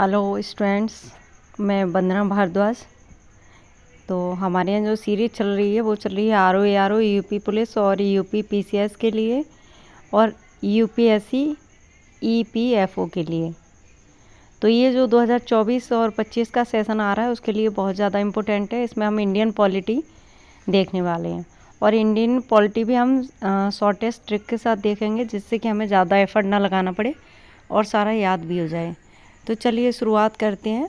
Hello students, मैं वंदना भारद्वाज। तो हमारे यहाँ जो सीरीज चल रही है वो चल रही है आर ओ यूपी पुलिस और यूपी पीसीएस के लिए और यूपीएससी ईपीएफओ के लिए। तो ये जो 2024 और 25 का सेशन आ रहा है उसके लिए बहुत ज़्यादा इम्पोर्टेंट है। इसमें हम इंडियन पॉलिटी देखने वाले हैं और इंडियन पॉलिटी भी हम शॉर्टेस्ट ट्रिक के साथ देखेंगे, जिससे कि हमें ज़्यादा एफर्ट ना लगाना पड़े और सारा याद भी हो जाए। तो चलिए शुरुआत करते हैं।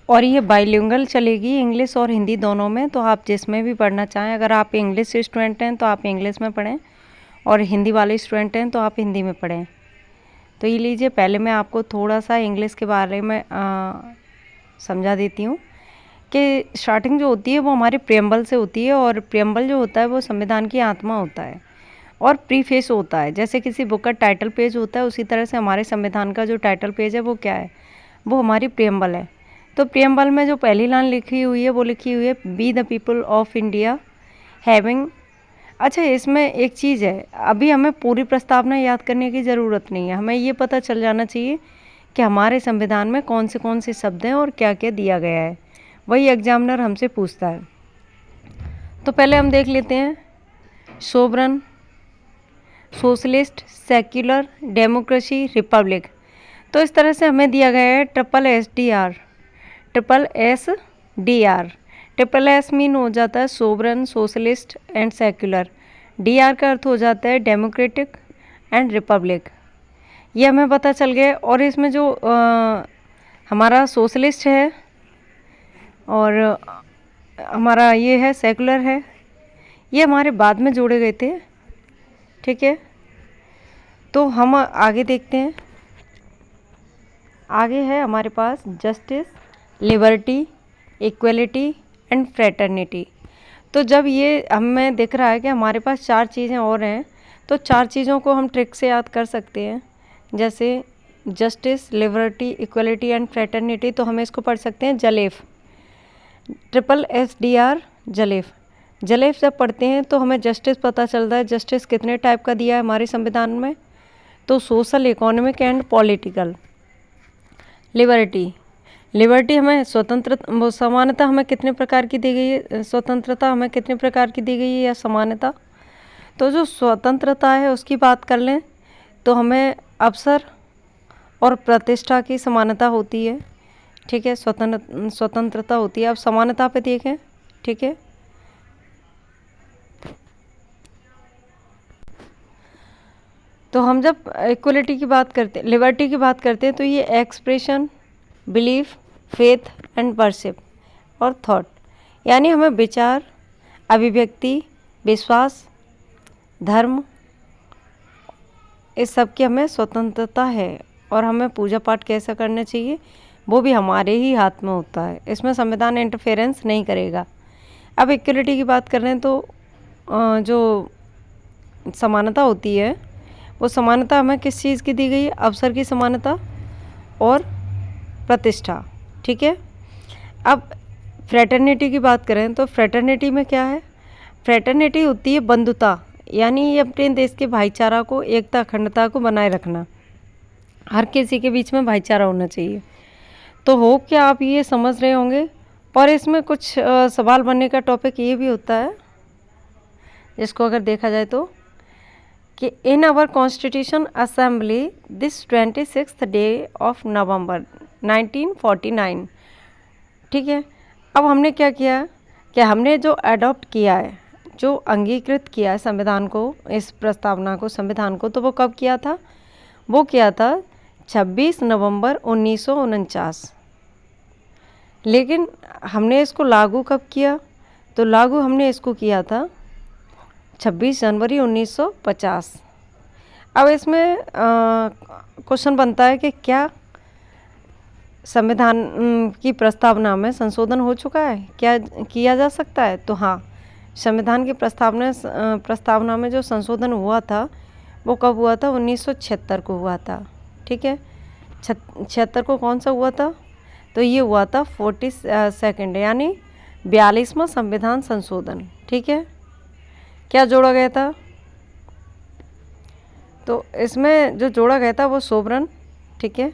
और ये बाइलिंगुअल चलेगी, इंग्लिश और हिंदी दोनों में। तो आप जिसमें भी पढ़ना चाहें, अगर आप इंग्लिश स्टूडेंट हैं तो आप इंग्लिश में पढ़ें और हिंदी वाले स्टूडेंट हैं तो आप हिंदी में पढ़ें। तो ये लीजिए, पहले मैं आपको थोड़ा सा इंग्लिश के बारे में समझा देती हूँ कि स्टार्टिंग जो होती है वो हमारे प्रियम्बल से होती है और प्रियम्बल जो होता है वो संविधान की आत्मा होता है और प्रीफेस होता है। जैसे किसी बुक का टाइटल पेज होता है, उसी तरह से हमारे संविधान का जो टाइटल पेज है वो क्या है, वो हमारी प्रियम्बल है। तो प्रियम्बल में जो पहली लाइन लिखी हुई है वो लिखी हुई है be the people of India having. अच्छा, इसमें एक चीज़ है, अभी हमें पूरी प्रस्तावना याद करने की ज़रूरत नहीं है। हमें ये पता चल जाना चाहिए कि हमारे संविधान में कौन से शब्द हैं और क्या क्या दिया गया है, वही एग्जामिनर हमसे पूछता है। तो पहले हम देख लेते हैं sovereign, socialist, secular, democracy, Republic. तो इस तरह से हमें दिया गया है triple S D R. Triple S mean हो जाता है sovereign, socialist and secular. D R का अर्थ हो जाता है डेमोक्रेटिक एंड रिपब्लिक। ये हमें पता चल गया। और इसमें जो हमारा सोशलिस्ट है और हमारा ये है सेकुलर है, ये हमारे बाद में जोड़े गए थे। ठीक है, तो हम आगे देखते हैं। आगे है हमारे पास justice, liberty, equality and fraternity. तो जब ये हमें दिख रहा है कि हमारे पास चार चीज़ें और हैं, तो चार चीज़ों को हम ट्रिक से याद कर सकते हैं। जैसे justice, liberty, equality and fraternity, तो हम इसको पढ़ सकते हैं जलेफ, ट्रिपल एस डी आर जलेफ। जलेफ जब पढ़ते हैं तो हमें जस्टिस पता चलता है। जस्टिस कितने टाइप का दिया है हमारे संविधान में, तो social, economic and political. Liberty हमें स्वतंत्र, समानता हमें कितने प्रकार की दी गई है, स्वतंत्रता हमें कितने प्रकार की दी गई है या समानता। तो जो स्वतंत्रता है उसकी बात कर लें तो हमें अवसर और प्रतिष्ठा की समानता होती है। ठीक है, स्वतंत्रता होती है। अब समानता पे देखें। ठीक है, तो हम जब इक्वलिटी की बात करते हैं, लिबर्टी की बात करते हैं, तो ये expression, belief, faith and worship और थॉट, यानी हमें विचार, अभिव्यक्ति, विश्वास, धर्म, इस सब की हमें स्वतंत्रता है। और हमें पूजा पाठ कैसा करना चाहिए वो भी हमारे ही हाथ में होता है, इसमें संविधान इंटरफेरेंस नहीं करेगा। अब इक्वलिटी की बात कर रहे हैं तो जो समानता होती है वो समानता हमें किस चीज़ की दी गई है, अवसर की समानता और प्रतिष्ठा। ठीक है, अब फ्रेटर्निटी की बात करें तो फ्रेटर्निटी में क्या है, फ्रेटर्निटी होती है बंधुता, यानी ये अपने देश के भाईचारा को, एकता, अखंडता को बनाए रखना। हर किसी के बीच में भाईचारा होना चाहिए। तो होप कि आप ये समझ रहे होंगे। और इसमें कुछ सवाल बनने का टॉपिक ये भी होता है, जिसको अगर देखा जाए तो कि in our constitution assembly this 26 day of November 1949। ठीक है, अब हमने क्या किया कि हमने जो अडॉप्ट किया है, जो अंगीकृत किया है संविधान को, इस प्रस्तावना को, संविधान को, तो वो कब किया था, वो किया था 26 नवंबर 1949। लेकिन हमने इसको लागू कब किया, तो लागू हमने इसको किया था 26 जनवरी 1950। अब इसमें क्वेश्चन बनता है कि क्या संविधान की प्रस्तावना में संशोधन हो चुका है, क्या किया जा सकता है। तो हाँ, संविधान की प्रस्तावना में जो संशोधन हुआ था वो कब हुआ था, 1976 को हुआ था। ठीक है, 76 को कौन सा हुआ था, तो ये हुआ था 42nd, यानी 42वां संविधान संशोधन। ठीक है, क्या जोड़ा गया था, तो इसमें जो जोड़ा गया था वो सोवरन, ठीक है।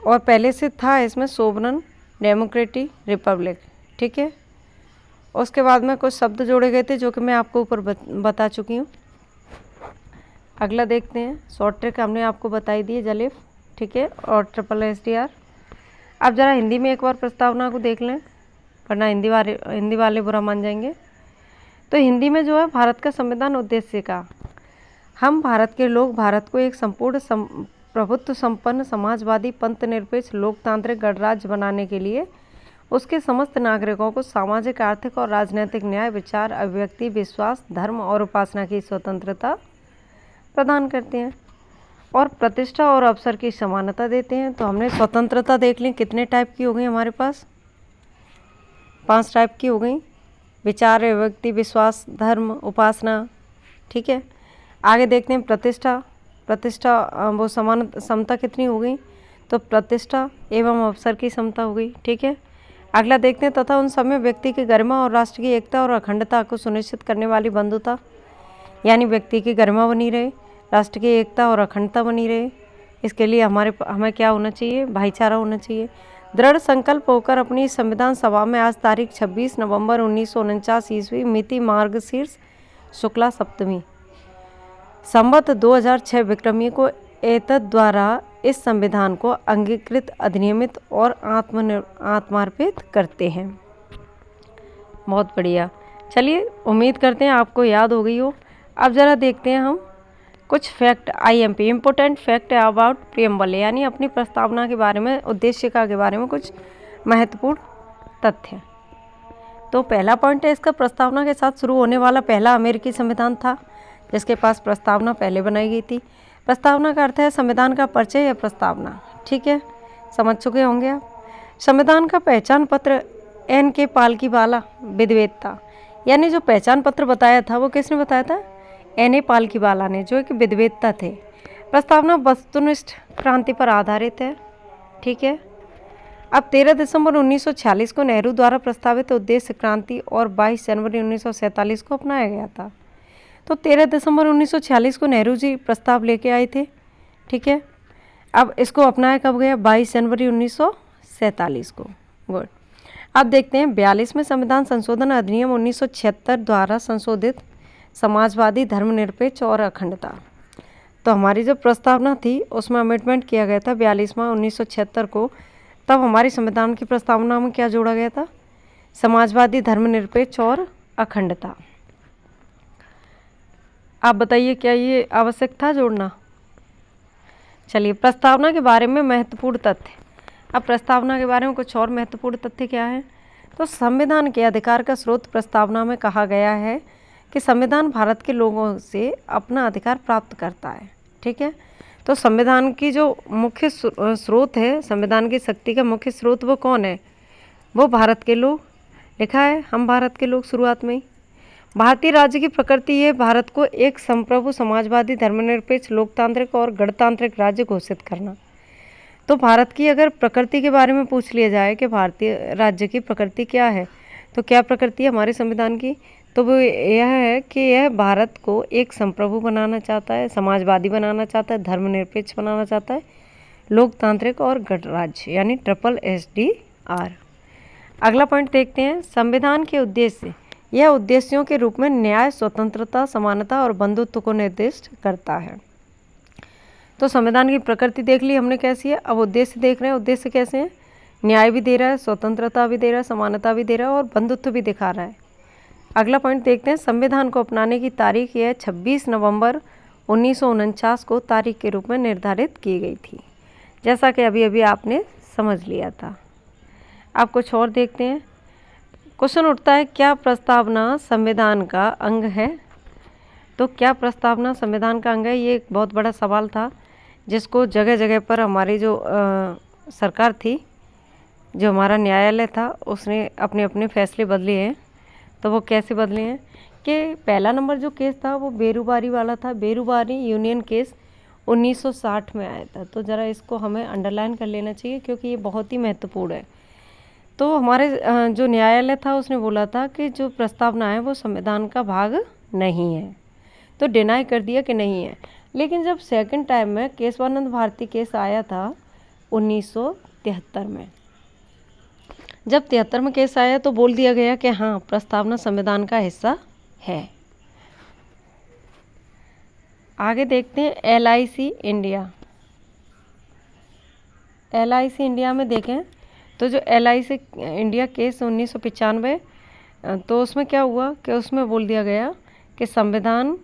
और पहले से था इसमें सोवरन डेमोक्रेटिक रिपब्लिक, ठीक है। उसके बाद में कुछ शब्द जोड़े गए थे जो कि मैं आपको ऊपर बता चुकी हूँ। अगला देखते हैं, शॉर्ट ट्रिक हमने आपको बताई दी है, जलिफ, ठीक है, और ट्रिपल SDR। अब ज़रा हिंदी में एक बार प्रस्तावना को देख लें, वरना हिंदी वाले बुरा मान जाएंगे। तो हिंदी में जो है, भारत का संविधान उद्देश्य का, हम भारत के लोग भारत को एक संपूर्ण प्रभुत्व संपन्न समाजवादी पंथ निरपेक्ष लोकतांत्रिक गणराज्य बनाने के लिए उसके समस्त नागरिकों को सामाजिक, आर्थिक और राजनीतिक न्याय, विचार, अभिव्यक्ति, विश्वास, धर्म और उपासना की स्वतंत्रता प्रदान करते हैं और प्रतिष्ठा और अवसर की समानता देते हैं। तो हमने स्वतंत्रता देख ली, कितने टाइप की हो गई हमारे पास, 5 टाइप की हो गई, विचार, अभिव्यक्ति, विश्वास, धर्म, उपासना, ठीक है। आगे देखते हैं प्रतिष्ठा वो समता कितनी हो गई, तो प्रतिष्ठा एवं अवसर की समता हो गई, ठीक है। अगला देखते हैं, तथा उन समय व्यक्ति की गरिमा और राष्ट्र की एकता और अखंडता को सुनिश्चित करने वाली बंधुता, यानी व्यक्ति की गरिमा बनी रहे, राष्ट्र की एकता और अखंडता बनी रहे, इसके लिए हमें क्या होना चाहिए, भाईचारा होना चाहिए। दृढ़ संकल्प होकर अपनी संविधान सभा में आज तारीख 26 नवंबर 1949 ईस्वी मिति मार्गशीर्ष शुक्ला सप्तमी संवत 2006 विक्रमी को एतद द्वारा इस संविधान को अंगीकृत, अधिनियमित और आत्मार्पित करते हैं। बहुत बढ़िया, चलिए उम्मीद करते हैं आपको याद हो गई हो। अब ज़रा देखते हैं हम कुछ fact, IMP important fact about preamble, यानी अपनी प्रस्तावना के बारे में, उद्देशिका के बारे में कुछ महत्वपूर्ण तथ्य। तो पहला पॉइंट है इसका, प्रस्तावना के साथ शुरू होने वाला पहला अमेरिकी संविधान था जिसके पास प्रस्तावना पहले बनाई गई थी। प्रस्तावना का अर्थ है संविधान का परिचय या प्रस्तावना, ठीक है, समझ चुके होंगे आप। संविधान का पहचान पत्र N.K. पालकीवाला विद्वता, यानी जो पहचान पत्र बताया था वो किसने बताया था, N.A. पालकीवाला ने, जो एक विद्वता थे। प्रस्तावना वस्तुनिष्ठ क्रांति पर आधारित है, ठीक है। अब 13 दिसंबर 1946 को नेहरू द्वारा प्रस्तावित उद्देश्य क्रांति और 22 जनवरी 1947 को अपनाया गया था। तो 13 दिसंबर 1946 को नेहरू जी प्रस्ताव लेके आए थे, ठीक है। अब इसको अपनाया कब गया, 22 जनवरी 1947 को। गुड। अब देखते हैं 42वें संविधान संशोधन अधिनियम 1976 द्वारा संशोधित समाजवादी, धर्मनिरपेक्ष और अखंडता। तो हमारी जो प्रस्तावना थी उसमें अमेंडमेंट किया गया था 42वां 1976 को। तब हमारी संविधान की प्रस्तावना में क्या जोड़ा गया था, समाजवादी, धर्मनिरपेक्ष और अखंडता। आप बताइए क्या ये आवश्यक था जोड़ना। चलिए, प्रस्तावना के बारे में महत्वपूर्ण तथ्य। अब प्रस्तावना के बारे में कुछ और महत्वपूर्ण तथ्य क्या है, तो संविधान के अधिकार का स्रोत प्रस्तावना में कहा गया है कि संविधान भारत के लोगों से अपना अधिकार प्राप्त करता है, ठीक है। तो संविधान की जो मुख्य स्रोत है, संविधान की शक्ति का मुख्य स्रोत वो कौन है, वो भारत के लोग। लिखा है हम भारत के लोग शुरुआत में ही। भारतीय राज्य की प्रकृति है भारत को एक संप्रभु, समाजवादी, धर्मनिरपेक्ष, लोकतांत्रिक और गणतांत्रिक राज्य घोषित करना। तो भारत की अगर प्रकृति के बारे में पूछ लिया जाए कि भारतीय राज्य की प्रकृति क्या है, तो क्या प्रकृति है हमारे संविधान की, तो वो यह है कि यह भारत को एक संप्रभु बनाना चाहता है, समाजवादी बनाना चाहता है, धर्मनिरपेक्ष बनाना चाहता है, लोकतांत्रिक और गणराज्य, यानी ट्रिपल SDR। अगला पॉइंट देखते हैं, संविधान के उद्देश्य। यह उद्देश्यों के रूप में न्याय, स्वतंत्रता, समानता और बंधुत्व को निर्दिष्ट करता है। तो संविधान की प्रकृति देख ली हमने कैसी है। अब उद्देश्य देख रहे हैं, उद्देश्य कैसे हैं, न्याय भी दे रहा है, स्वतंत्रता भी दे रहा है, समानता भी दे रहा है और बंधुत्व भी दिखा रहा है। अगला पॉइंट देखते हैं, संविधान को अपनाने की तारीख यह 26 नवंबर 1949 को तारीख के रूप में निर्धारित की गई थी, जैसा कि अभी अभी आपने समझ लिया था। अब कुछ और देखते हैं। क्वेश्चन उठता है, क्या प्रस्तावना संविधान का अंग है। तो क्या प्रस्तावना संविधान का अंग है, ये एक बहुत बड़ा सवाल था जिसको जगह जगह पर हमारी जो सरकार थी, जो हमारा न्यायालय था, उसने अपने अपने फैसले बदले हैं। तो वो कैसे बदले हैं कि पहला नंबर जो केस था वो बेरूबारी वाला था। बेरूबारी यूनियन केस 1960 में आया था। तो ज़रा इसको हमें अंडरलाइन कर लेना चाहिए क्योंकि ये बहुत ही महत्वपूर्ण है। तो हमारे जो न्यायालय था उसने बोला था कि जो प्रस्तावना है वो संविधान का भाग नहीं है, तो डिनाई कर दिया कि नहीं है। लेकिन जब सेकंड टाइम में केशवानंद भारती केस आया था 1973 में, जब 73 में केस आया तो बोल दिया गया कि हाँ, प्रस्तावना संविधान का हिस्सा है। आगे देखते हैं LIC इंडिया। LIC इंडिया में देखें तो जो LIC इंडिया केस 1995, तो उसमें क्या हुआ कि उसमें बोल दिया गया कि संविधान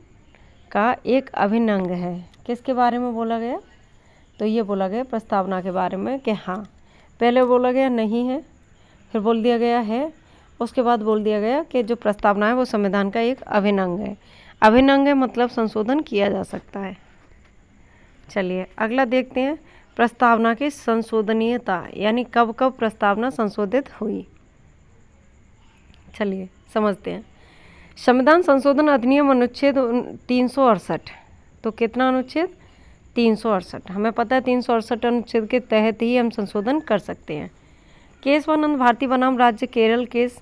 का एक अभिन्न अंग है। किसके बारे में बोला गया? तो ये बोला गया प्रस्तावना के बारे में कि हाँ, पहले बोला गया नहीं है, फिर बोल दिया गया है, उसके बाद बोल दिया गया कि जो प्रस्तावना है वो संविधान का एक अभिन्न अंग है। अभिन्न अंग है मतलब संशोधन किया जा सकता है। चलिए अगला देखते हैं प्रस्तावना की संशोधनीयता, यानी कब कब प्रस्तावना संशोधित हुई। चलिए समझते हैं। संविधान संशोधन अधिनियम अनुच्छेद 368, तो कितना अनुच्छेद? 368। हमें पता है 368 अनुच्छेद के तहत ही हम संशोधन कर सकते हैं। केशवानंद भारती बनाम राज्य केरल केस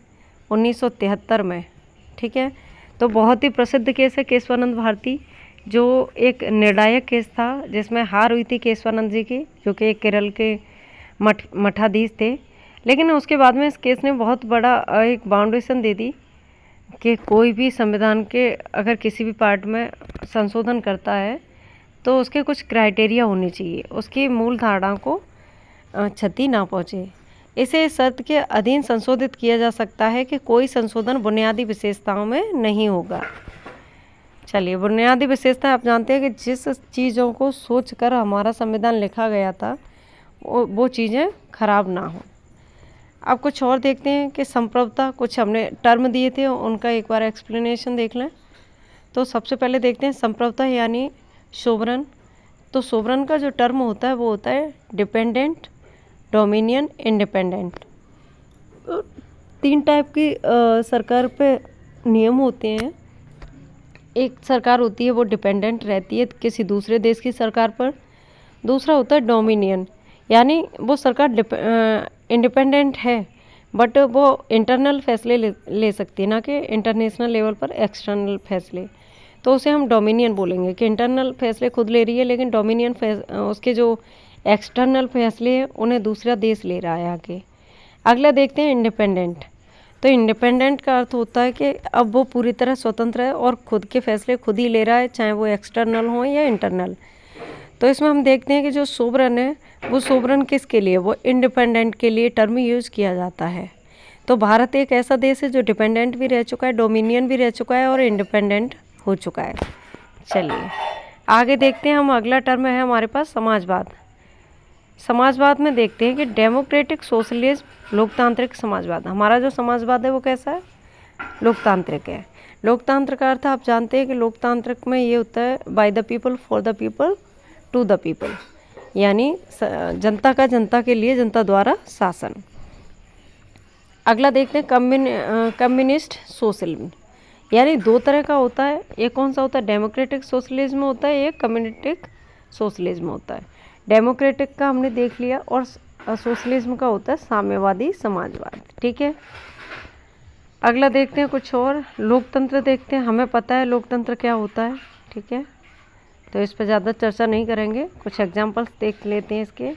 1973 में, ठीक है, तो बहुत ही प्रसिद्ध केस है केशवानंद भारती, जो एक निर्णायक केस था जिसमें हार हुई थी केशवानंद जी की, जो कि केरल के मठाधीश थे। लेकिन उसके बाद में इस केस ने बहुत बड़ा एक बाउंडेशन दे दी कि कोई भी संविधान के अगर किसी भी पार्ट में संशोधन करता है तो उसके कुछ क्राइटेरिया होने चाहिए, उसकी मूल धारणा को क्षति ना पहुँचे। इसे इस शर्त के अधीन संशोधित किया जा सकता है कि कोई संशोधन बुनियादी विशेषताओं में नहीं होगा। चलिए, बुनियादी विशेषता आप जानते हैं कि जिस चीज़ों को सोचकर हमारा संविधान लिखा गया था वो चीज़ें खराब ना हो। अब कुछ और देखते हैं कि संप्रभुता, कुछ हमने टर्म दिए थे उनका एक बार एक्सप्लेनेशन देख लें। तो सबसे पहले देखते हैं संप्रभुता यानी सोवरन। तो सोवरन का जो टर्म होता है वो होता है डिपेंडेंट, डोमिनियन, इंडिपेंडेंट। 3 टाइप की सरकार पे नियम होते हैं। एक सरकार होती है वो डिपेंडेंट रहती है किसी दूसरे देश की सरकार पर। दूसरा होता है डोमिनियन, यानी वो सरकार इंडिपेंडेंट है बट वो इंटरनल फैसले ले सकती है, ना कि इंटरनेशनल लेवल पर एक्सटर्नल फैसले। तो उसे हम डोमिनियन बोलेंगे कि इंटरनल फैसले खुद ले रही है, लेकिन डोमिनियन उसके जो एक्सटर्नल फैसले हैं उन्हें दूसरा देश ले रहा है आगे। अगला देखते हैं इंडिपेंडेंट। तो इंडिपेंडेंट का अर्थ होता है कि अब वो पूरी तरह स्वतंत्र है और खुद के फैसले खुद ही ले रहा है, चाहे वो एक्सटर्नल हो या इंटरनल। तो इसमें हम देखते हैं कि जो सोवरन है वो सोवरन किसके लिए? वो इंडिपेंडेंट के लिए टर्म यूज़ किया जाता है। तो भारत एक ऐसा देश है जो डिपेंडेंट भी रह चुका है, डोमिनियन भी रह चुका है और इंडिपेंडेंट हो चुका है। चलिए आगे देखते हैं हम। अगला टर्म है हमारे पास समाजवाद। समाजवाद में देखते हैं कि डेमोक्रेटिक सोशलिज्म, लोकतांत्रिक समाजवाद। हमारा जो समाजवाद है वो कैसा है? लोकतांत्रिक है। लोकतंत्र का अर्थ आप जानते हैं कि लोकतांत्रिक में ये होता है by the people, for the people, to the people, यानी जनता का जनता के लिए, जनता द्वारा शासन। अगला देखते हैं कम्युनिस्ट सोशलिज्म, यानी 2 तरह का होता है। एक कौन सा होता है? डेमोक्रेटिक सोशलिज्म होता है, एक कम्युनिस्टिक सोशलिज्म होता है। डेमोक्रेटिक का हमने देख लिया और सोशलिज्म का होता है साम्यवादी समाजवाद, ठीक है। अगला देखते हैं कुछ और, लोकतंत्र देखते हैं। हमें पता है लोकतंत्र क्या होता है, ठीक है, तो इस पर ज़्यादा चर्चा नहीं करेंगे। कुछ एग्जांपल्स देख लेते हैं इसके।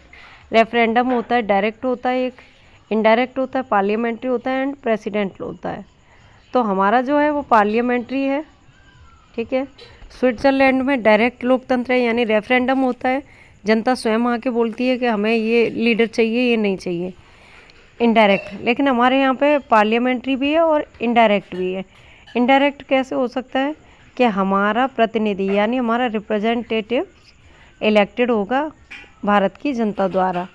रेफरेंडम होता है, डायरेक्ट होता है, एक इनडायरेक्ट होता है, पार्लियामेंट्री होता है एंड प्रेसिडेंट होता है। तो हमारा जो है वो पार्लियामेंट्री है, ठीक है। स्विट्ज़रलैंड में डायरेक्ट लोकतंत्र है, यानी रेफरेंडम होता है, जनता स्वयं आके बोलती है कि हमें ये लीडर चाहिए, ये नहीं चाहिए, इनडायरेक्ट। लेकिन हमारे यहाँ पे पार्लियामेंट्री भी है और इनडायरेक्ट भी है। इनडायरेक्ट कैसे हो सकता है कि हमारा प्रतिनिधि यानी हमारा रिप्रेजेंटेटिव इलेक्टेड होगा भारत की जनता द्वारा,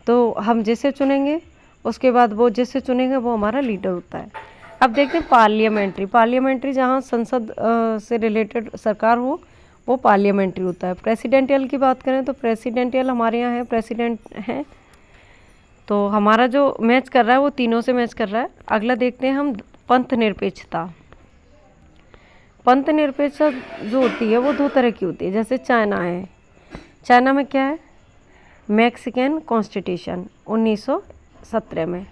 तो हम जिसे चुनेंगे उसके बाद वो जिसे चुनेंगे वो हमारा लीडर होता है। अब देखते हैं पार्लियामेंट्री। पार्लियामेंट्री जहाँ संसद से रिलेटेड सरकार हो वो पार्लियामेंट्री होता है। प्रेसिडेंटियल की बात करें तो प्रेसिडेंटियल हमारे यहाँ है, प्रेसिडेंट हैं। तो हमारा जो मैच कर रहा है वो तीनों से मैच कर रहा है। अगला देखते हैं हम पंथ निरपेक्षता। पंथ निरपेक्षता जो होती है वो 2 तरह की होती है। जैसे चाइना है, चाइना में क्या है? मैक्सिकन कॉन्स्टिट्यूशन 1917 में।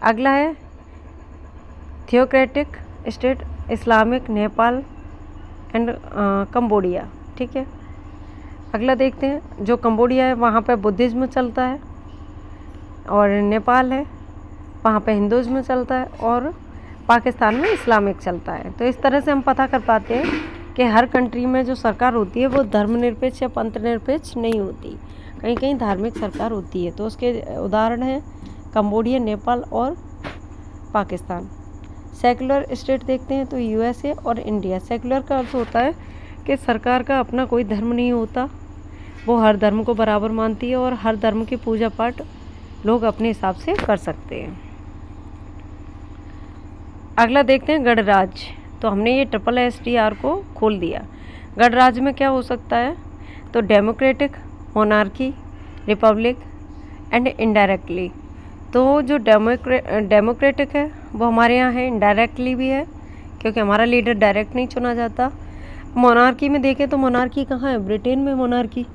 अगला है theocratic state, Islamic, Nepal and Cambodia, ठीक है। अगला देखते हैं, जो कंबोडिया है वहाँ पे बुद्धिज़्म चलता है, और नेपाल है वहाँ पे हिंदुज़्म चलता है, और पाकिस्तान में इस्लामिक चलता है। तो इस तरह से हम पता कर पाते हैं कि हर कंट्री में जो सरकार होती है वो धर्मनिरपेक्ष या पंथनिरपेक्ष नहीं होती, कहीं कहीं धार्मिक सरकार होती है। तो उसके उदाहरण हैं कंबोडिया, नेपाल और पाकिस्तान। सेकुलर स्टेट देखते हैं तो यूएसए और इंडिया। सेकुलर का अर्थ होता है कि सरकार का अपना कोई धर्म नहीं होता, वो हर धर्म को बराबर मानती है और हर धर्म की पूजा पाठ लोग अपने हिसाब से कर सकते हैं। अगला देखते हैं गणराज्य। तो हमने ये SSSR को खोल दिया। गणराज्य में क्या हो सकता है, तो democratic, monarchy, Republic and indirectly. तो जो डेमोक्रेटिक है वो हमारे यहाँ है, इनडायरेक्टली भी है क्योंकि हमारा लीडर डायरेक्ट नहीं चुना जाता। मोनार्की में देखें तो मोनार्की कहाँ है, ब्रिटेन में मोनार्की।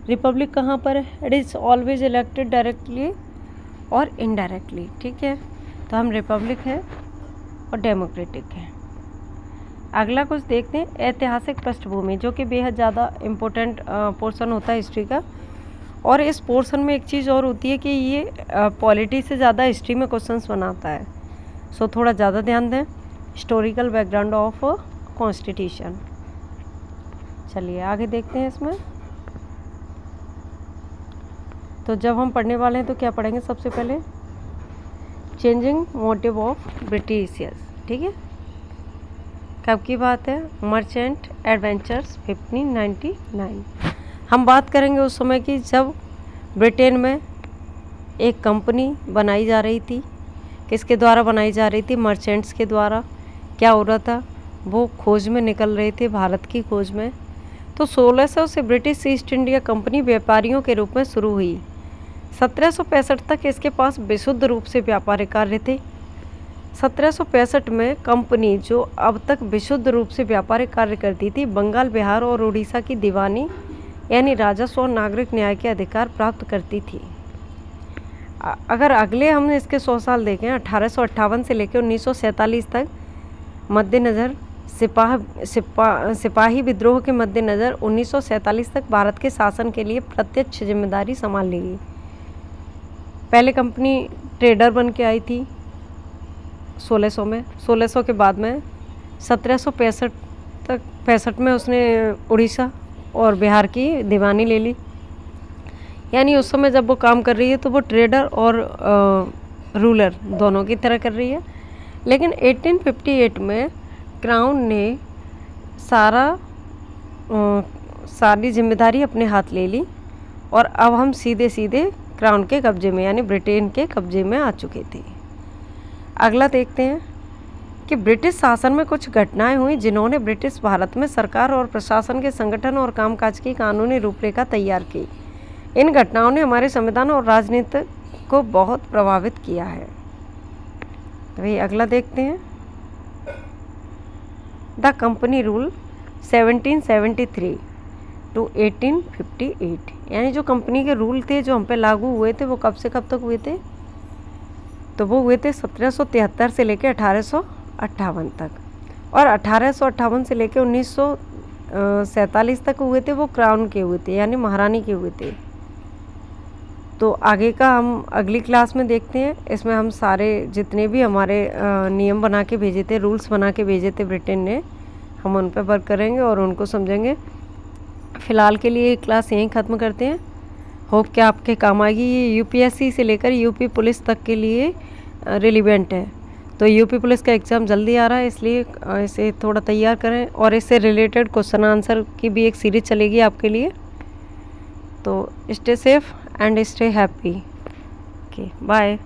रिपब्लिक कहाँ पर है, it is always elected directly और इनडायरेक्टली, ठीक है। तो हम रिपब्लिक हैं और डेमोक्रेटिक हैं। अगला कुछ देखते हैं, ऐतिहासिक पृष्ठभूमि, जो कि बेहद ज़्यादा इम्पोर्टेंट पोर्शन होता है हिस्ट्री का। और इस पोर्शन में एक चीज़ और होती है कि ये पॉलिटी से ज़्यादा हिस्ट्री में क्वेश्चंस बनाता है, सो थोड़ा ज़्यादा ध्यान दें। Historical background of constitution. चलिए आगे देखते हैं इसमें। तो जब हम पढ़ने वाले हैं तो क्या पढ़ेंगे, सबसे पहले चेंजिंग मोटिव ऑफ ब्रिटिशियर्स, ठीक है। कब की बात है, मर्चेंट एडवेंचर्स 1599। हम बात करेंगे उस समय की जब ब्रिटेन में एक कंपनी बनाई जा रही थी। किसके द्वारा बनाई जा रही थी, मर्चेंट्स के द्वारा। क्या हो रहा था, वो खोज में निकल रहे थे, भारत की खोज में। तो 1600 से ब्रिटिश ईस्ट इंडिया कंपनी व्यापारियों के रूप में शुरू हुई। 1765 तक इसके पास विशुद्ध रूप से व्यापारिक कार्य थे। 1765 में कंपनी, जो अब तक विशुद्ध रूप से व्यापारिक कार्य करती थी, बंगाल, बिहार और उड़ीसा की दीवानी यानी राजस्व और नागरिक न्याय के अधिकार प्राप्त करती थी। अगर अगले हम इसके 100 साल देखें, 1858 से लेकर 1947 तक, मद्देनज़र सिपाही विद्रोह के मद्देनज़र 1947 तक भारत के शासन के लिए प्रत्यक्ष जिम्मेदारी संभाल ली गई। पहले कंपनी ट्रेडर बन के आई थी 1600 में। 1600 के बाद में 1765 में उसने उड़ीसा और बिहार की दीवानी ले ली। यानी उस समय जब वो काम कर रही है तो वो ट्रेडर और रूलर दोनों की तरह कर रही है। लेकिन 1858 में क्राउन ने सारी जिम्मेदारी अपने हाथ ले ली और अब हम सीधे सीधे क्राउन के कब्जे में यानी ब्रिटेन के कब्जे में आ चुके थे। अगला देखते हैं कि ब्रिटिश शासन में कुछ घटनाएं हुई जिन्होंने ब्रिटिश भारत में सरकार और प्रशासन के संगठन और कामकाज की कानूनी रूपरेखा तैयार की। इन घटनाओं ने हमारे संविधान और राजनीति को बहुत प्रभावित किया है। वही अगला देखते हैं, द कंपनी रूल 1773 टू 1858। यानी जो कंपनी के रूल थे जो हम पे लागू हुए थे वो कब से कब तक हुए थे, तो वो हुए थे 1773 से लेकर 1858 तक। और 1858 से लेकर 1947 तक हुए थे वो क्राउन के हुए थे यानी महारानी के हुए थे। तो आगे का हम अगली क्लास में देखते हैं। इसमें हम सारे जितने भी हमारे नियम बना के भेजे थे, रूल्स बना के भेजे थे ब्रिटेन ने, हम उन पर वर्क करेंगे और उनको समझेंगे। फ़िलहाल के लिए क्लास यहीं ख़त्म करते हैं। होप कि आपके काम आएगी। ये यूपीएससी से लेकर यूपी पुलिस तक के लिए रिलेवेंट है। तो यूपी पुलिस का एग्ज़ाम जल्दी आ रहा है, इसलिए इसे थोड़ा तैयार करें। और इससे रिलेटेड क्वेश्चन आंसर की भी एक सीरीज़ चलेगी आपके लिए। तो stay safe and stay happy. Okay, bye.